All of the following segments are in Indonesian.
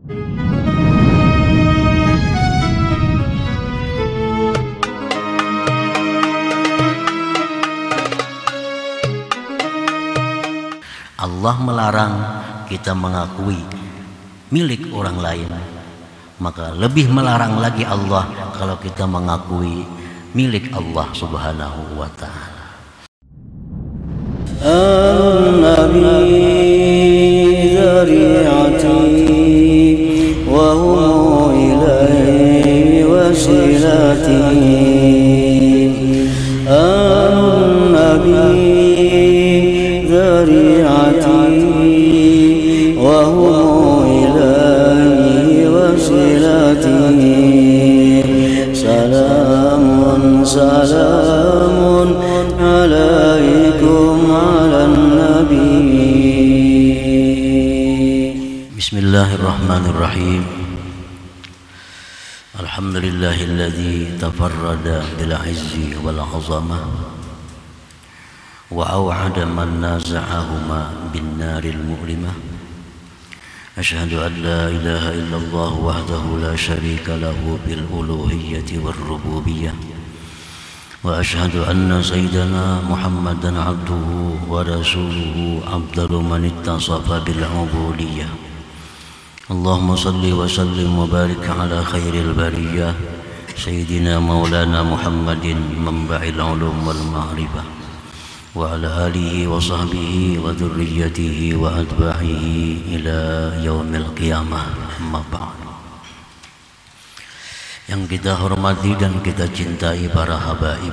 Allah melarang kita mengakui milik orang lain, maka lebih melarang lagi Allah kalau kita mengakui milik Allah Subhanahu wa ta'ala. An-Nabi dzari'ati wa huwa ilaihi wasilati. An-Nabi dzari'ati wa huwa ilaihi wasilati. Salamun salamun alaikum ala nabi. Bismillahirrahmanirrahim. Alhamdulillahilladzi tafarrada bil izzi wal azamah wa aw'ada man naza'ahuma bin naril mu'limah. Asyhadu an la ilaha illallah wahdahu la syarika lahu bil uluhiyyati war rububiyyah. Wa asyhadu anna sayyidana Muhammadan abduhu wa rasuluhu afdalu man ittasafa bil ubudiyyah. Allahumma salli wa sallim wa barik ala khairil bariyah sayyidina maulana Muhammadin manba'il ulum wal ma'rifah wa ala alihi wa sahbihi wa dhurriyyatihi wa atba'ihi ila yaumil qiyamah. Amma ba'd. Yang kita hormati dan kita cintai para habaib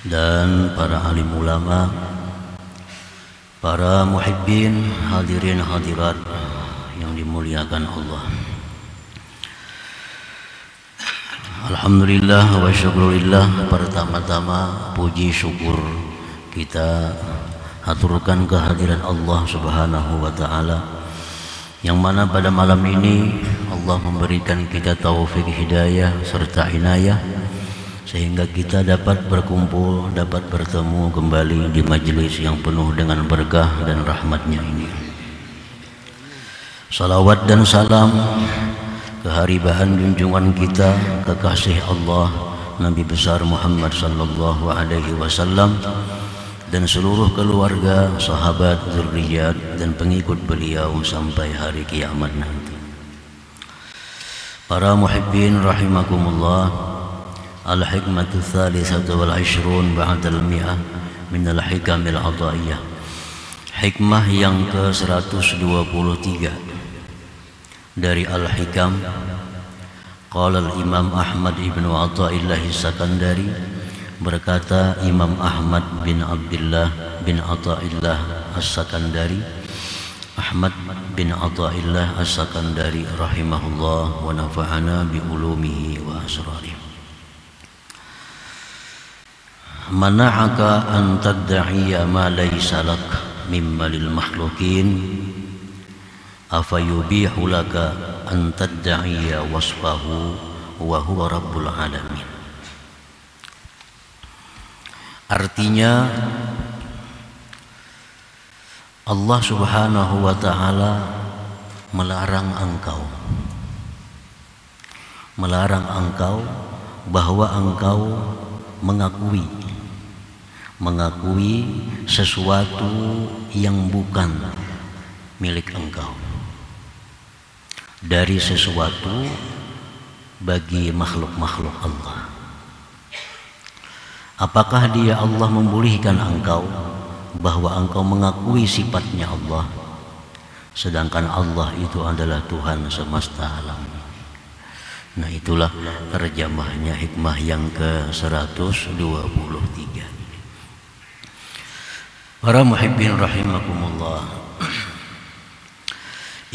dan para alim ulama, para muhibbin, hadirin hadirat yang dimuliakan Allah. Alhamdulillah wa syukurillah. Pertama-tama puji syukur kita haturkan kehadiran Allah Subhanahu wa ta'ala, yang mana pada malam ini Allah memberikan kita taufik hidayah serta inayah sehingga kita dapat berkumpul, dapat bertemu kembali di majelis yang penuh dengan berkah dan rahmatnya ini. Salawat dan salam keharibahan junjungan kita, kekasih Allah Nabi besar Muhammad sallallahu alaihi wasallam dan seluruh keluarga, sahabat, zurriyat dan pengikut beliau sampai hari kiamat nanti. Para muhibbin rahimakumullah, al-hikmatu thalithatu wal 'ishrun ba'dal mi'ah min al-hikamil 'ataiyah. Hikmah yang ke-123 dari Al-Hikam. Qala al-Imam Ahmad ibn Athaillah As-Sakandari, berkata Imam Ahmad bin Abdullah bin Athaillah As-Sakandari, Ahmad bin Athaillah As-Sakandari rahimahullah wa nafa'ana bi ulumihi wa asrarihi. Mana'aka an tadda'iya ma laysa lak mimma lil makhluqin afayubihu laka an tadda'iya wasfahu wa huwa rabbul alamin. Artinya Allah Subhanahu wa ta'ala melarang engkau bahwa engkau mengakui sesuatu yang bukan milik engkau dari sesuatu bagi makhluk-makhluk Allah. Apakah dia Allah membolehkan engkau bahwa engkau mengakui sifatnya Allah, sedangkan Allah itu adalah Tuhan semesta alam? Nah, itulah terjemahnya hikmah yang ke-123. Para muhibbin rahimakumullah,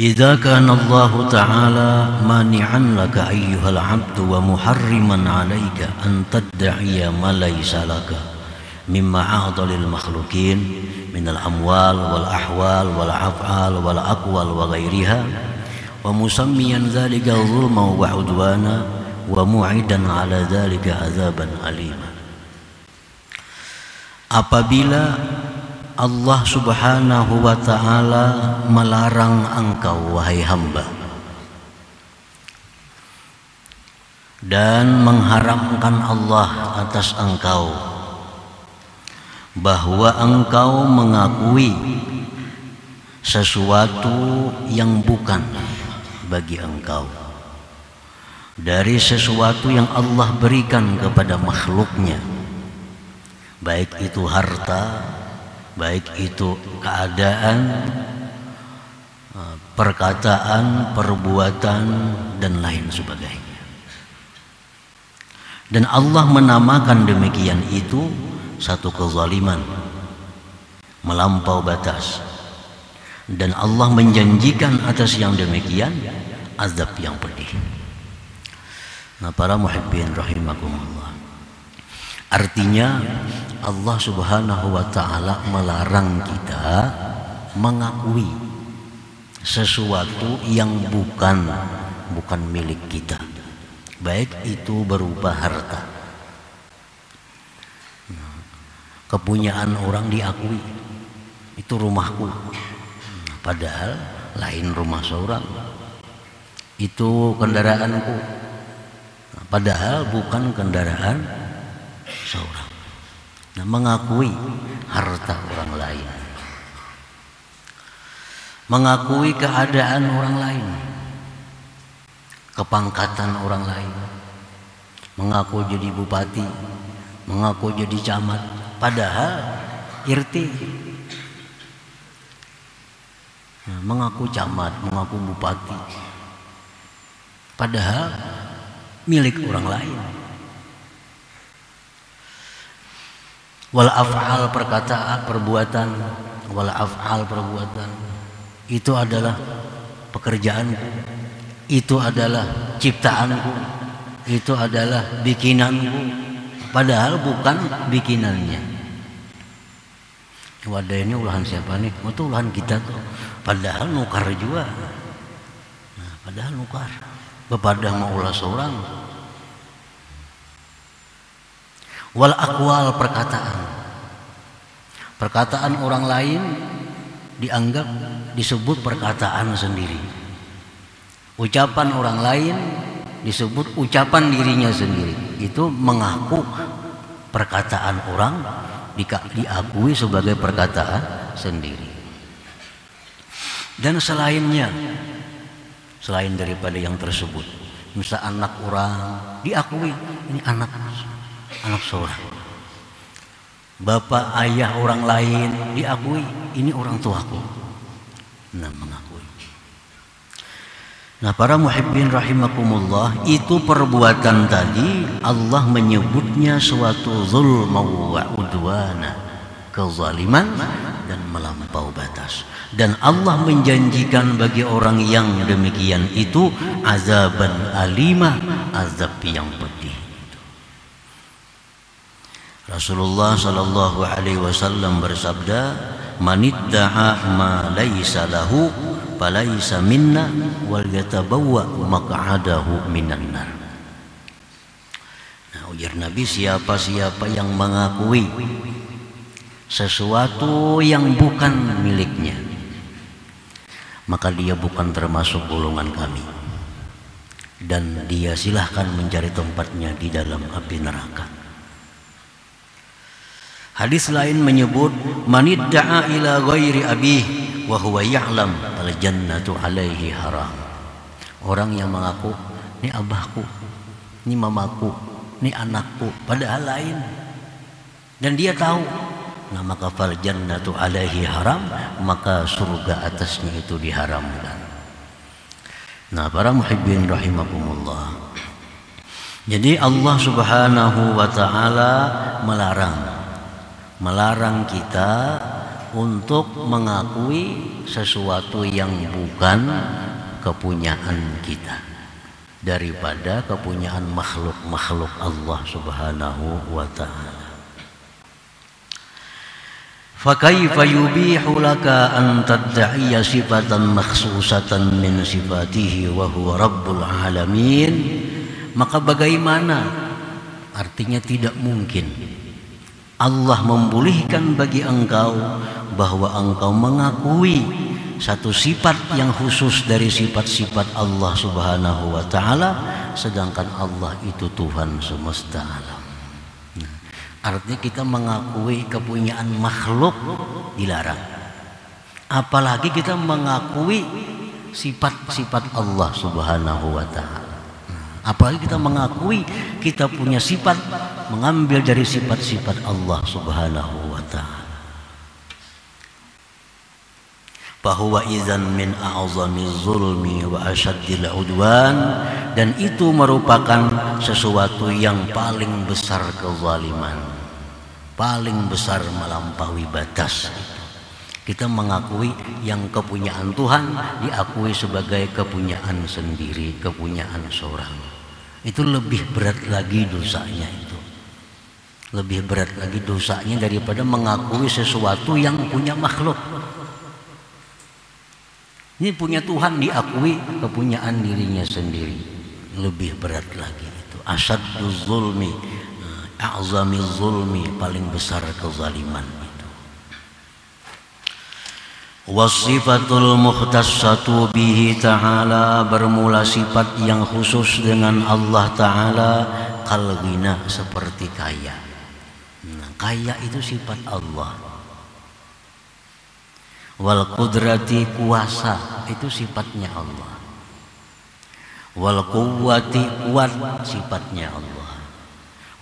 idza kana Allah Ta'ala mani'an laka ayyuhal 'abdu wa muharriman 'alaika an tadda'iya ma laysa laka mimma 'a'ta lil makhluqin min al amwal wal ahwal wal af'al wal aqwal wa ghairiha wa musammiyan dzalika zulma wa 'udwana wa mu'idan 'ala dzalika 'adzaban alima. Apabila Allah Subhanahu wa ta'ala melarang engkau wahai hamba dan mengharamkan Allah atas engkau bahwa engkau mengakui sesuatu yang bukan bagi engkau dari sesuatu yang Allah berikan kepada makhluknya, baik itu harta, baik itu keadaan, perkataan, perbuatan, dan lain sebagainya. Dan Allah menamakan demikian itu satu kezaliman, melampau batas. Dan Allah menjanjikan atas yang demikian azab yang pedih. Nah, para muhibbin rahimakumullah, artinya Allah subhanahu wa ta'ala melarang kita mengakui sesuatu yang bukan milik kita, baik itu berupa harta. Kepunyaan orang diakui, itu rumahku, padahal lain rumah seorang. Itu kendaraanku, padahal bukan kendaraan seorang. Nah, mengakui harta orang lain, mengakui keadaan orang lain, kepangkatan orang lain, mengaku jadi bupati, mengaku jadi camat, padahal irti. Nah, mengaku camat, mengaku bupati, padahal milik orang lain. Wal af'al, perkataan, perbuatan, wal af'al, perbuatan, itu adalah pekerjaanku, itu adalah ciptaanku, itu adalah bikinanku, padahal bukan bikinannya. Wadah ini ulahan siapa nih? Oh, itu ulahan kita tuh, padahal nukar juga. Nah, padahal nukar, bepadah mau ulah seorang. Wal aqwal, perkataan orang lain dianggap disebut perkataan sendiri, ucapan orang lain disebut ucapan dirinya sendiri. Itu mengaku perkataan orang diakui sebagai perkataan sendiri. Dan selainnya, selain daripada yang tersebut, misal anak orang diakui ini anak seorang, bapak ayah orang lain diakui ini orang tuaku. Nah, mengakui. Nah, para muhibbin rahimakumullah, itu perbuatan tadi Allah menyebutnya suatu zulma wa udwana, kezaliman dan melampau batas. Dan Allah menjanjikan bagi orang yang demikian itu azaban alimah, azab yang pedih. Rasulullah sallallahu alaihi wasallam bersabda, "Manidda'a ma laisa lahu falaisa minna wal yatabawwa maq'adahu minan nar." Nah, ujar Nabi, siapa-siapa yang mengakui sesuatu yang bukan miliknya, maka dia bukan termasuk golongan kami, dan dia silahkan mencari tempatnya di dalam api neraka. Hadis lain menyebut, manidda'a ila ghairi abih wa huwa ya'lam al jannatu alaihi haram. Orang yang mengaku, ini abahku, ini mamaku, ini anakku, padahal lain, dan dia tahu, nah maka fal jannatu alaihi haram, maka surga atasnya itu diharamkan. Nah, para muhibbin rahimakumullah, jadi Allah subhanahu wa ta'ala melarang kita untuk mengakui sesuatu yang bukan kepunyaan kita daripada kepunyaan makhluk Allah subhanahu wa ta'ala. فَكَيْفَ يُبِيحُ لَكَ أَن تَدَّعِيَ صِفَةً مَخْصُوصَةً مِنْ صِفَاتِهِ وَهُوَ رَبُّ الْعَالَمِينَ. Maka bagaimana, artinya tidak mungkin Allah membolehkan bagi engkau bahwa engkau mengakui satu sifat yang khusus dari sifat-sifat Allah Subhanahu wa taala, sedangkan Allah itu Tuhan semesta alam. Artinya kita mengakui kepunyaan makhluk dilarang. Apalagi kita mengakui sifat-sifat Allah Subhanahu wa taala. Apalagi kita mengakui kita punya sifat, mengambil dari sifat-sifat Allah Subhanahu wa taala. Bahwa izan min a'zami zulmi wa asyaddil udwan, dan itu merupakan sesuatu yang paling besar kezaliman, paling besar melampaui batas. Kita mengakui yang kepunyaan Tuhan diakui sebagai kepunyaan sendiri, kepunyaan seorang. Itu lebih berat lagi dosanya itu. Lebih berat lagi dosanya daripada mengakui sesuatu yang punya makhluk. Ini punya Tuhan diakui kepunyaan dirinya sendiri, lebih berat lagi itu. Asyaddu zulmi, a'zami zulmi, paling besar kezaliman itu. Wasifatul mukhtassatu bihi ta'ala, bermula sifat yang khusus dengan Allah Ta'ala, kalghina, seperti kaya. Kaya itu sifat Allah. Wal qudrati, kuasa, itu sifatnya Allah. Wal quwwati, kuat, sifatnya Allah.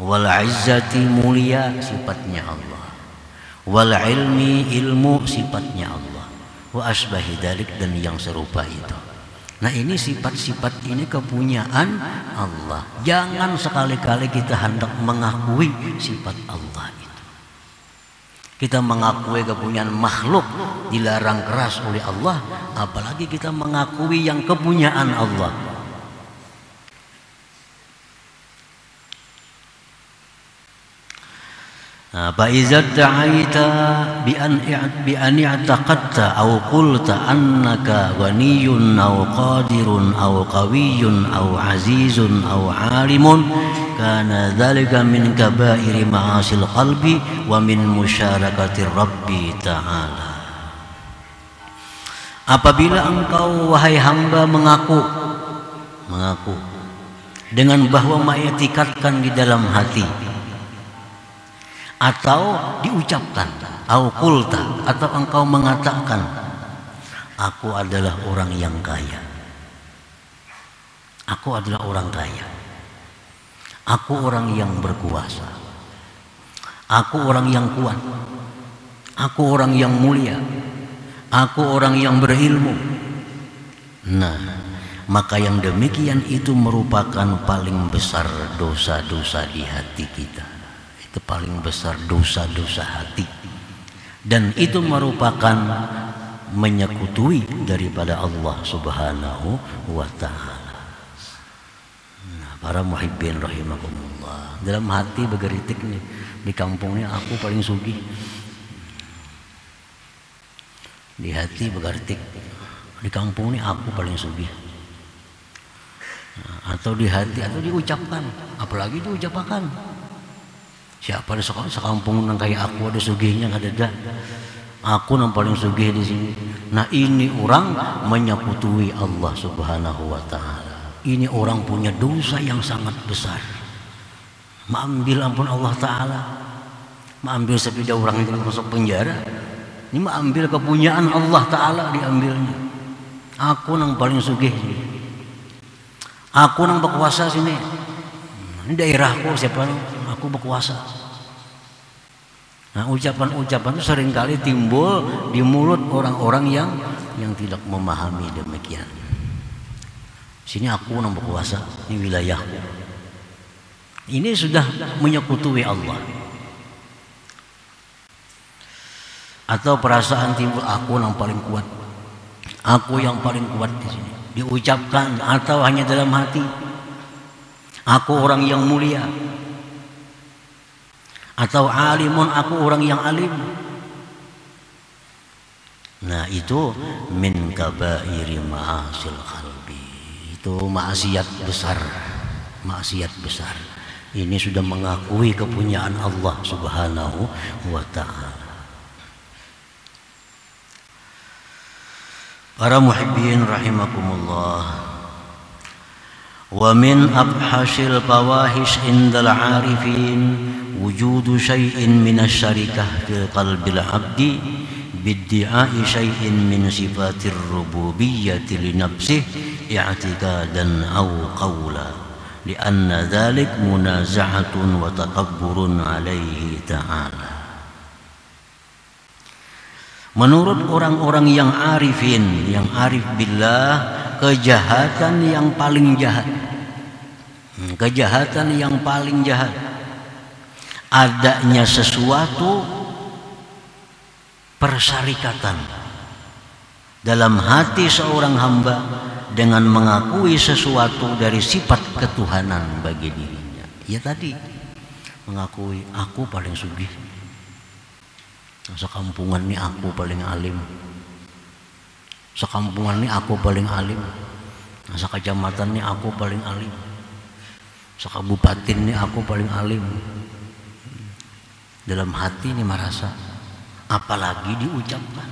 Wal izzati, mulia, sifatnya Allah. Wal ilmi, ilmu, sifatnya Allah. Wa asbahi dalik, dan yang serupa itu. Nah, ini sifat-sifat ini kepunyaan Allah. Jangan sekali-kali kita hendak mengakui sifat Allah itu. Kita mengakui kepunyaan makhluk dilarang keras oleh Allah, apalagi kita mengakui yang kepunyaan Allah. Fa iza ta'aita bi an i'taqadta aw qulta annaka ghaniyun aw qadirun aw qawiyyun aw azizun aw alimun, kana dzalika min kaba'iri ma'asil qalbi wa min musyarakati Rabbi ta'ala. Apabila engkau wahai hamba mengaku dengan bahwa mengiktikadkan di dalam hati, atau diucapkan, au qulta, atau engkau mengatakan, aku adalah orang yang kaya, aku adalah orang kaya, aku orang yang berkuasa, aku orang yang kuat, aku orang yang mulia, aku orang yang berilmu. Nah, maka yang demikian itu merupakan paling besar dosa-dosa di hati kita. Itu paling besar dosa-dosa hati, dan itu merupakan menyekutui daripada Allah Subhanahu wa ta'ala. Nah, para muhibbin rahimakumullah, dalam hati bergeritik nih, di kampungnya aku paling sugih, di hati bergeritik, di kampung ini aku paling sugih. Nah, atau di hati, atau diucapkan, apalagi diucapkan. Siapa di sekampung yang kayak aku ada sugihnya, nggak ada. Aku yang paling sugih di sini. Nah, ini orang menyekutui Allah Subhanahu wa ta'ala. Ini orang punya dosa yang sangat besar. Mengambil ampun Allah Ta'ala, mengambil sepeda orang yang masuk penjara. Ini mengambil kepunyaan Allah Ta'ala, diambilnya. Aku yang paling sugih sini. Aku yang berkuasa sini. Ini daerahku, siapa? Aku berkuasa. Nah, ucapan-ucapan itu seringkali timbul di mulut orang-orang yang tidak memahami demikian. Sini aku yang berkuasa, ini wilayahku. Ini sudah menyekutui Allah. Atau perasaan timbul, aku yang paling kuat, aku yang paling kuat di sini. Diucapkan atau hanya dalam hati. Aku orang yang mulia, atau alimun, aku orang yang alim. Nah, itu min kabairi ma'asil qalbi, itu maksiat besar, maksiat besar. Ini sudah mengakui kepunyaan Allah Subhanahu wa ta'ala. Para muhibbin rahimakumullah, wa min abhasil fawahish indal arifin wujudu syai'in minasyarikah fi qalbil abdi biddi'ai syai'in min sifatir rububiyyati li nafsihi i'tiqadan aw qawla li'anna dhalik munaza'atun wa takabburun alaihi ta'ala. Menurut orang-orang yang arifin, yang arif billah, kejahatan yang paling jahat, kejahatan yang paling jahat, adanya sesuatu persyarikatan dalam hati seorang hamba dengan mengakui sesuatu dari sifat ketuhanan bagi dirinya. Ya tadi, mengakui aku paling sugih, sekampungan ini aku paling alim, sekampungan ini aku paling alim, sekecamatan ini aku paling alim, sekabupaten ini aku paling alim. Dalam hati ini merasa, apalagi diucapkan.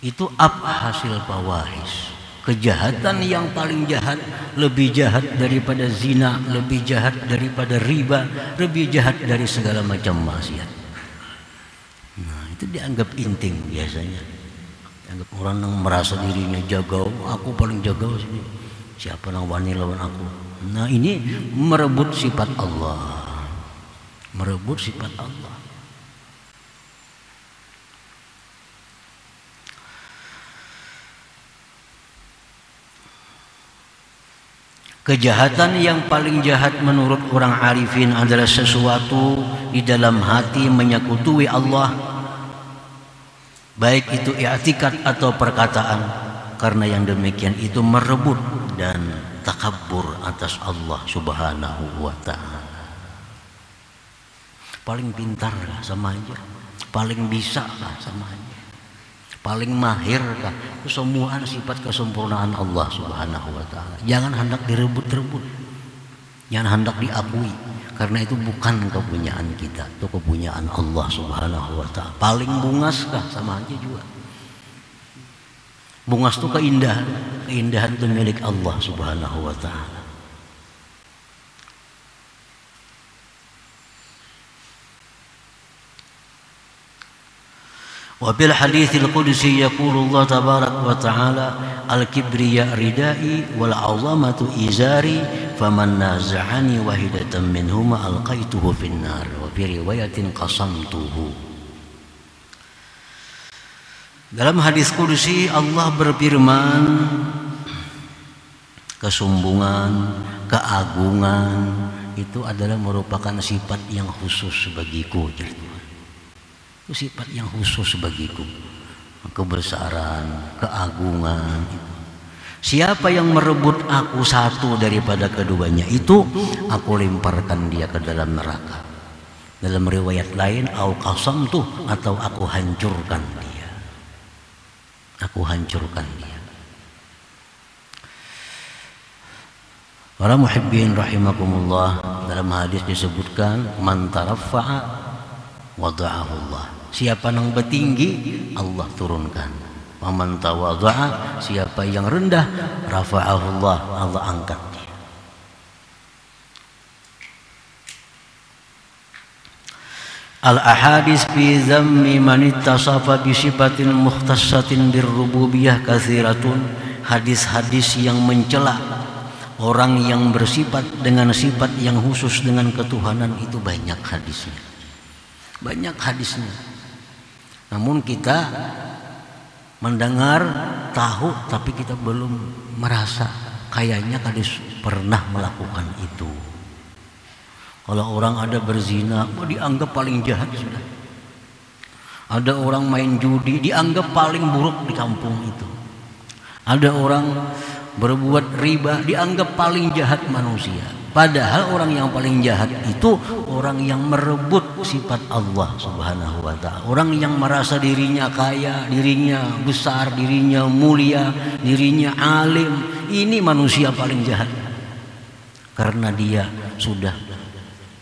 Itu hasil fawahish, kejahatan yang paling jahat, lebih jahat daripada zina, lebih jahat daripada riba, lebih jahat dari segala macam maksiat. Itu dianggap inting biasanya. Dianggap orang yang merasa dirinya jagau, aku paling jagau sini. Siapa yang wani lawan aku? Nah, ini merebut sifat Allah. Merebut sifat Allah. Kejahatan yang paling jahat menurut orang arifin adalah sesuatu di dalam hati menyekutui Allah, baik itu i'tikad atau perkataan, karena yang demikian itu merebut dan takabur atas Allah Subhanahu wa ta'ala. Paling pintar lah sama aja, paling bisa lah sama aja, paling mahir lah, kesemuaan sifat kesempurnaan Allah Subhanahu wa ta'ala. Jangan hendak direbut-rebut, jangan hendak diakui, karena itu bukan kepunyaan kita, itu kepunyaan Allah Subhanahu wa ta'ala. Paling bungas kah sama aja juga. Bungas itu keindahan, keindahan itu milik Allah Subhanahu wa ta'ala. Wa bil haditsil qudsi yaqulu Allah tabarak wa ta'ala al-kibriya ridai wal 'azamatu izari faman naza'ani wahidatan minhuma alqaituhu finnar wa fi riwayatin qasamtuhu. Dalam hadis qudsi Allah berfirman, kesombongan, keagungan itu adalah merupakan sifat yang khusus bagiku. Itu sifat yang khusus bagiku. Kebesaran, keagungan. Siapa yang merebut aku satu daripada keduanya, itu aku lemparkan dia ke dalam neraka. Dalam riwayat lain, au qasamtuh, atau aku hancurkan dia. Aku hancurkan dia. Para muhibbin rahimakumullah, dalam hadis disebutkan man taraffa'a wada'ahu Allah. Siapa yang bertinggi, Allah turunkan. Wa man tawadha'a, siapa yang rendah, rafa'ahu Allah, Allah angkat dia. Al-ahadis fi zammi man ittasafa bi sifatin mukhtassatin birrububiyah katsiratun. Hadis-hadis yang mencela orang yang bersifat dengan sifat yang khusus dengan ketuhanan itu banyak hadisnya. Banyak hadisnya. Namun kita mendengar, tahu, tapi kita belum merasa kayaknya kadis pernah melakukan itu. Kalau orang ada berzina, dianggap paling jahat sudah. Ada orang main judi, dianggap paling buruk di kampung itu. Ada orang berbuat riba, dianggap paling jahat manusia. Padahal orang yang paling jahat itu orang yang merebut sifat Allah Subhanahu wa ta'ala. Orang yang merasa dirinya kaya, dirinya besar, dirinya mulia, dirinya alim. Ini manusia paling jahat. Karena dia sudah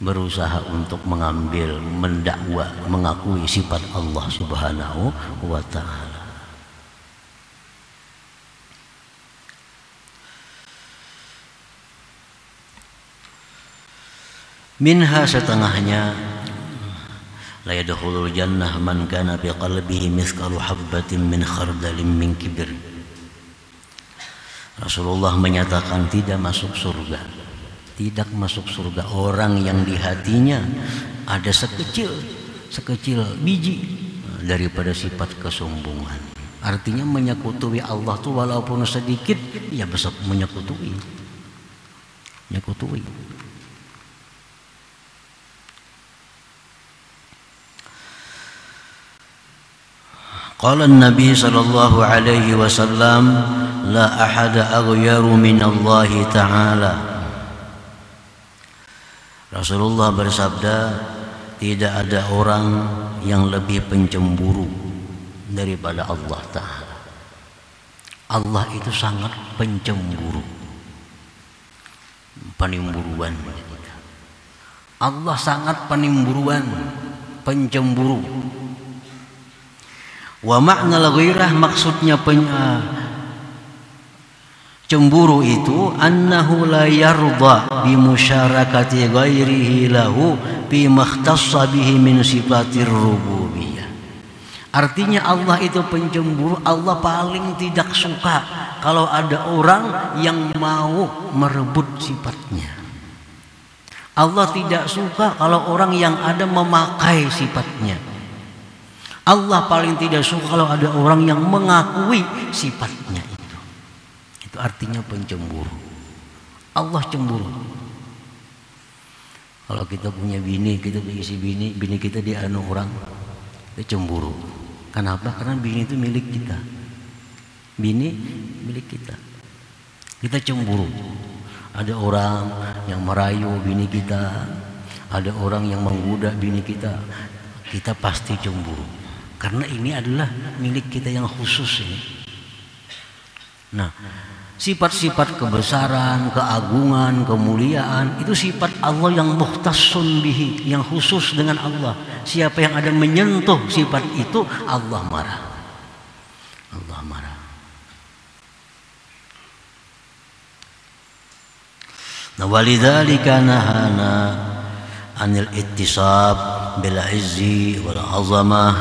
berusaha untuk mengambil, mendakwa, mengakui sifat Allah Subhanahu wa ta'ala. Minha setengahnya la yadkhulul jannah man kana fi qalbihi mithqalu habbatin min khardalin min kibr. Rasulullah menyatakan tidak masuk surga orang yang di hatinya ada sekecil biji daripada sifat kesombongan. Artinya menyekutui Allah tuh walaupun sedikit, ya besok menyekutui. Qala an-nabi sallallahu alaihi wasallam la ahada aghyaru min Allah ta'ala. Rasulullah bersabda, tidak ada orang yang lebih pencemburu daripada Allah Ta'ala. Allah itu sangat pencemburu, penimburuan. Allah sangat penimburuan, pencemburu. Wa ma'nal ghairah, maksudnya cemburu itu annahu la yarda bi musyarakati ghairihi lahu fi makhtassa bihi min sifatir rububiyah. Artinya Allah itu pencemburu, Allah paling tidak suka kalau ada orang yang mau merebut sifatnya. Allah tidak suka kalau orang yang ada memakai sifatnya. Allah paling tidak suka kalau ada orang yang mengakui sifatnya itu. Itu artinya pencemburu. Allah cemburu. Kalau kita punya bini, kita isi bini kita dianu orang, kita cemburu. Kenapa? Karena bini itu milik kita. Bini milik kita. Kita cemburu. Ada orang yang merayu bini kita, ada orang yang menggoda bini kita, kita pasti cemburu. Karena ini adalah milik kita yang khusus ini. Nah, sifat-sifat kebesaran, keagungan, kemuliaan itu sifat Allah yang mukhtassun bihi, yang khusus dengan Allah. Siapa yang ada menyentuh sifat itu, Allah marah. Allah marah. Nah, walidzalika nahana anil ittisab bil izzi wal azamah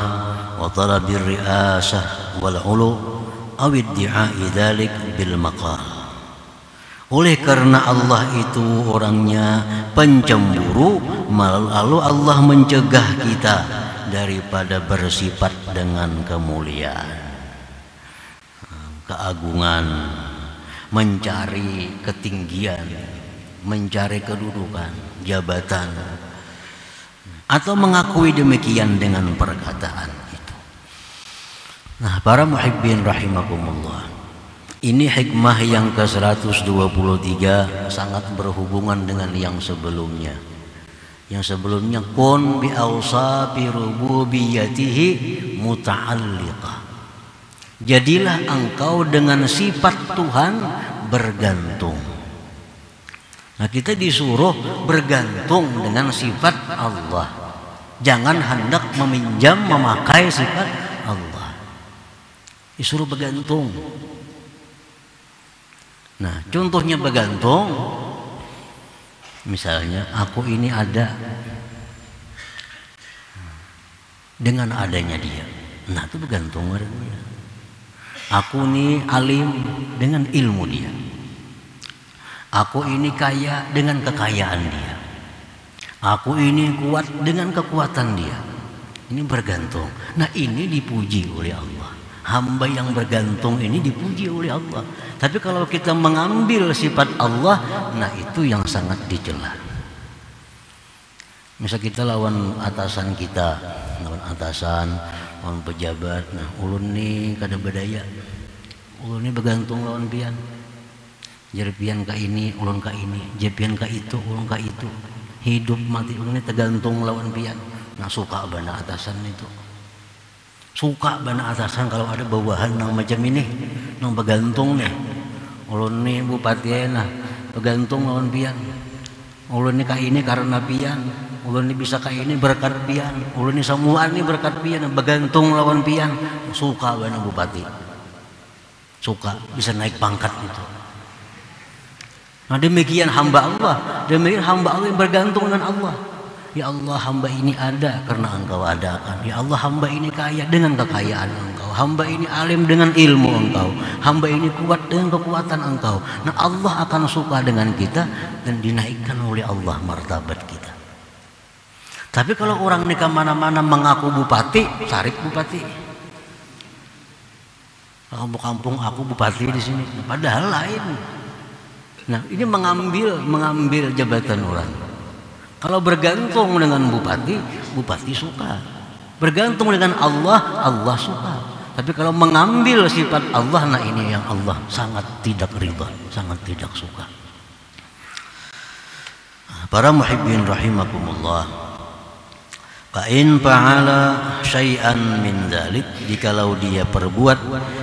wa talabil riasah wal ulu aw iddi'ai dzalik bil maqal. Oleh karena Allah itu orangnya pencemburu, lalu Allah mencegah kita daripada bersifat dengan kemuliaan, keagungan, mencari ketinggian, mencari kedudukan, jabatan, atau mengakui demikian dengan perkataan itu. Nah, para muhibbin rahimakumullah, ini hikmah yang ke-123 sangat berhubungan dengan yang sebelumnya. Yang sebelumnya kun bi awsafi rububiyyatihi muta'alliqah. Jadilah engkau dengan sifat Tuhan bergantung. Nah, kita disuruh bergantung dengan sifat Allah. Jangan hendak meminjam, memakai sifat Allah. Disuruh bergantung. Nah, contohnya bergantung, misalnya aku ini ada dengan adanya dia. Nah, itu bergantung dengan dia. Aku ini alim dengan ilmu dia. Aku ini kaya dengan kekayaan dia. Aku ini kuat dengan kekuatan dia. Ini bergantung. Nah, ini dipuji oleh Allah. Hamba yang bergantung ini dipuji oleh Allah. Tapi kalau kita mengambil sifat Allah, nah itu yang sangat dicela. Misal kita lawan atasan kita, lawan atasan, lawan pejabat. Nah, ulun nih kada berdaya. Ulun nih bergantung lawan pian. Jerpian ka ini, ulun ka ini, jerpian ka itu, ulun ka itu. Hidup mati ulun ini tergantung lawan pian. Nah, suka bana atasan itu. Suka bana atasan kalau ada bawahan nang macam ini, nang bergantung nih. Ulun nih bupati nah, bergantung lawan pian. Ulun nih ka ini karena pian. Ulun nih bisa ka ini berkat pian. Ulun nih semua nih berkat pian, bergantung lawan pian. Suka bana bupati. Suka bisa naik pangkat itu. Nah demikian hamba Allah, demikian hamba Allah yang bergantung dengan Allah. Ya Allah, hamba ini ada karena Engkau adakan. Ya Allah, hamba ini kaya dengan kekayaan Engkau. Hamba ini alim dengan ilmu Engkau. Hamba ini kuat dengan kekuatan Engkau. Nah Allah akan suka dengan kita dan dinaikkan oleh Allah martabat kita. Tapi kalau orang ini kemana-mana mengaku bupati, cari bupati. Kampung aku bupati di sini, padahal lain. Nah ini mengambil jabatan orang. Kalau bergantung dengan bupati, bupati suka. Bergantung dengan Allah, Allah suka. Tapi kalau mengambil sifat Allah, nah ini yang Allah sangat tidak ridha, sangat tidak suka. Para muhibbin rahimakumullah, fa in fa'ala syai'an min dzalik, jikalau dia perbuat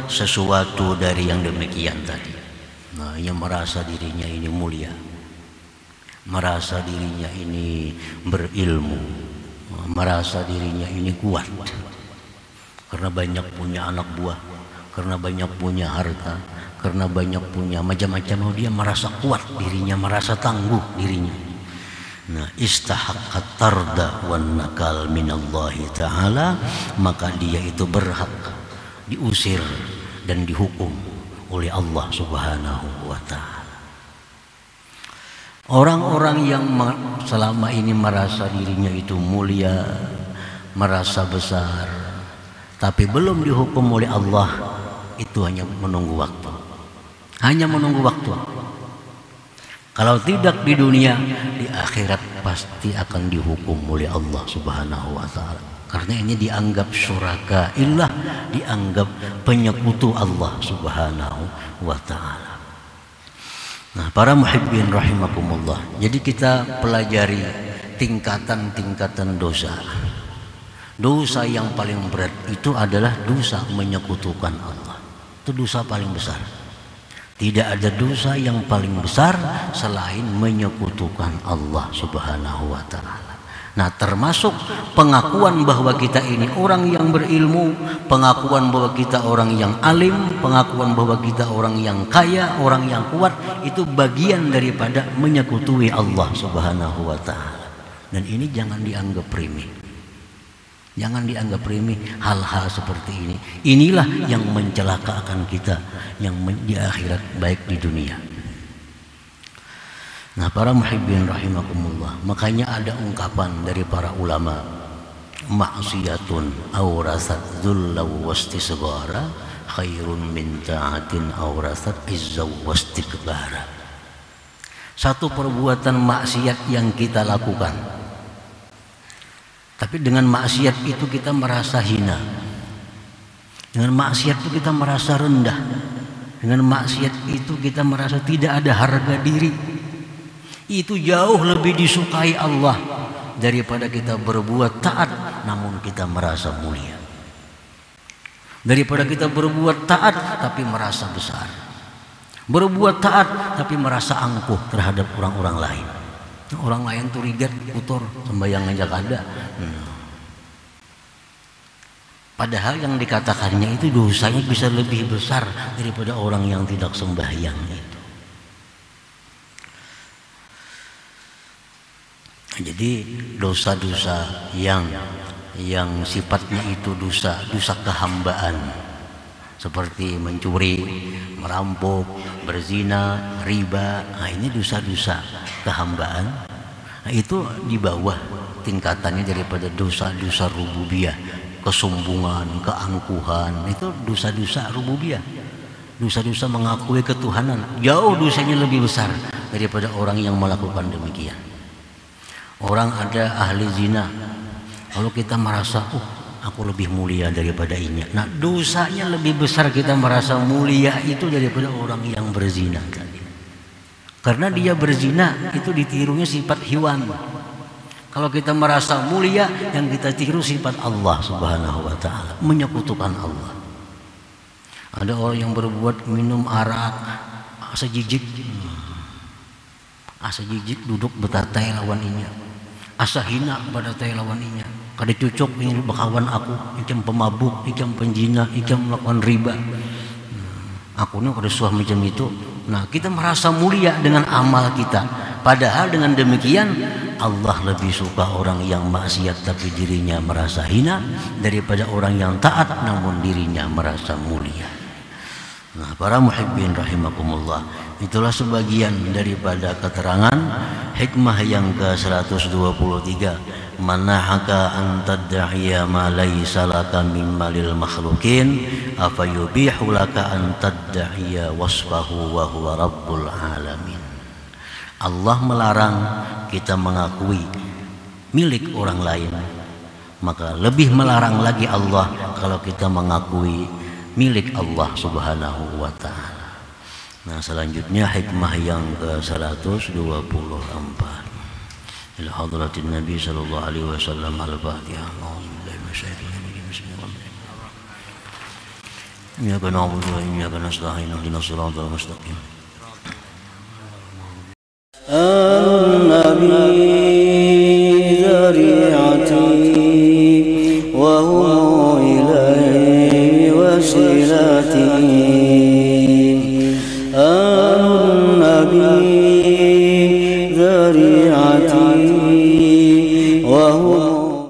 sesuatu dari yang demikian tadi. Nah, yang merasa dirinya ini mulia, merasa dirinya ini berilmu, merasa dirinya ini kuat karena banyak punya anak buah, karena banyak punya harta, karena banyak punya macam-macam. Dia merasa kuat dirinya, merasa tangguh dirinya. Nah, istahaqqat tarda wan nakal minallahi ta'ala, maka dia itu berhak diusir dan dihukum oleh Allah Subhanahu wa ta'ala. Orang-orang yang selama ini merasa dirinya itu mulia, merasa besar, tapi belum dihukum oleh Allah, itu hanya menunggu waktu. Hanya menunggu waktu. Kalau tidak di dunia, di akhirat pasti akan dihukum oleh Allah Subhanahu wa ta'ala. Karena ini dianggap syuraka illah, dianggap penyekutu Allah Subhanahu wa ta'ala. Nah, para muhibbin rahimakumullah, jadi kita pelajari tingkatan-tingkatan dosa. Dosa yang paling berat itu adalah dosa menyekutukan Allah. Itu dosa paling besar. Tidak ada dosa yang paling besar selain menyekutukan Allah Subhanahu wa ta'ala. Nah, termasuk pengakuan bahwa kita ini orang yang berilmu, pengakuan bahwa kita orang yang alim, pengakuan bahwa kita orang yang kaya, orang yang kuat, itu bagian daripada menyekutui Allah Subhanahu wa ta'ala. Dan ini jangan dianggap remeh. Jangan dianggap remeh hal-hal seperti ini. Inilah yang mencelakakan kita yang di akhirat baik di dunia. Nah, para muhibbin rahimakumullah, makanya ada ungkapan dari para ulama, maksiyatun awrasat dhulla wastisghara khairun min ta'atin awrasat izzaw wastikbara. Satu perbuatan maksiat yang kita lakukan, tapi dengan maksiat itu kita merasa hina, dengan maksiat itu kita merasa rendah, dengan maksiat itu kita merasa tidak ada harga diri. Itu jauh lebih disukai Allah daripada kita berbuat taat namun kita merasa mulia, daripada kita berbuat taat tapi merasa besar, berbuat taat tapi merasa angkuh terhadap orang-orang lain. Orang lain tuh rigat, kotor, sembahyang aja kada. Padahal yang dikatakannya itu dosanya bisa lebih besar daripada orang yang tidak sembahyang itu. Jadi dosa-dosa yang sifatnya itu dosa kehambaan, seperti mencuri, merampok, berzina, riba, nah ini dosa-dosa kehambaan. Nah, itu di bawah tingkatannya daripada dosa-dosa rububiyah, kesombongan, keangkuhan, itu dosa-dosa rububiyah. Dosa-dosa mengakui ketuhanan, jauh dosanya lebih besar daripada orang yang melakukan demikian. Orang ada ahli zina, kalau kita merasa, aku lebih mulia daripada ini. Nah, dosanya lebih besar kita merasa mulia itu daripada orang yang berzina tadi. Karena dia berzina itu ditirunya sifat hewan. Kalau kita merasa mulia, yang kita tiru sifat Allah Subhanahu wa ta'ala, menyekutukan Allah. Ada orang yang berbuat minum arak, asa jijik duduk betatai lawan inya, asa hina pada tai lawan inya, kada cucuk ini bakawan aku, ikam pemabuk, ikam penjina, ikam melakukan riba. Aku ni kada suah macam itu, Nah, kita merasa mulia dengan amal kita. Padahal dengan demikian Allah lebih suka orang yang maksiat tapi dirinya merasa hina daripada orang yang taat namun dirinya merasa mulia. Nah, para muhibbin rahimakumullah, itulah sebagian daripada keterangan hikmah yang ke-123. Manahaka an tad'iya ma laysa laka min malil makhluqin afa yubihu laka an tad'iya wasfahu wa huwa rabbul alamin. Allah melarang kita mengakui milik orang lain, maka lebih melarang lagi Allah kalau kita mengakui milik Allah subhanahu wa ta'ala. Nah, selanjutnya hikmah yang ke-124. Ila hadratin Nabi sallallahu alaihi wasallam al-Fatihah. A'udzubillahi minasyaitonir rajim. Bismillahirrahmanirrahim. Iyyaka na'budu wa iyyaka nasta'in. Ihdinas siratal mustaqim. An-nabi dzari'ati wa huwa ilayhi wasilati. An-nabi dzari'ati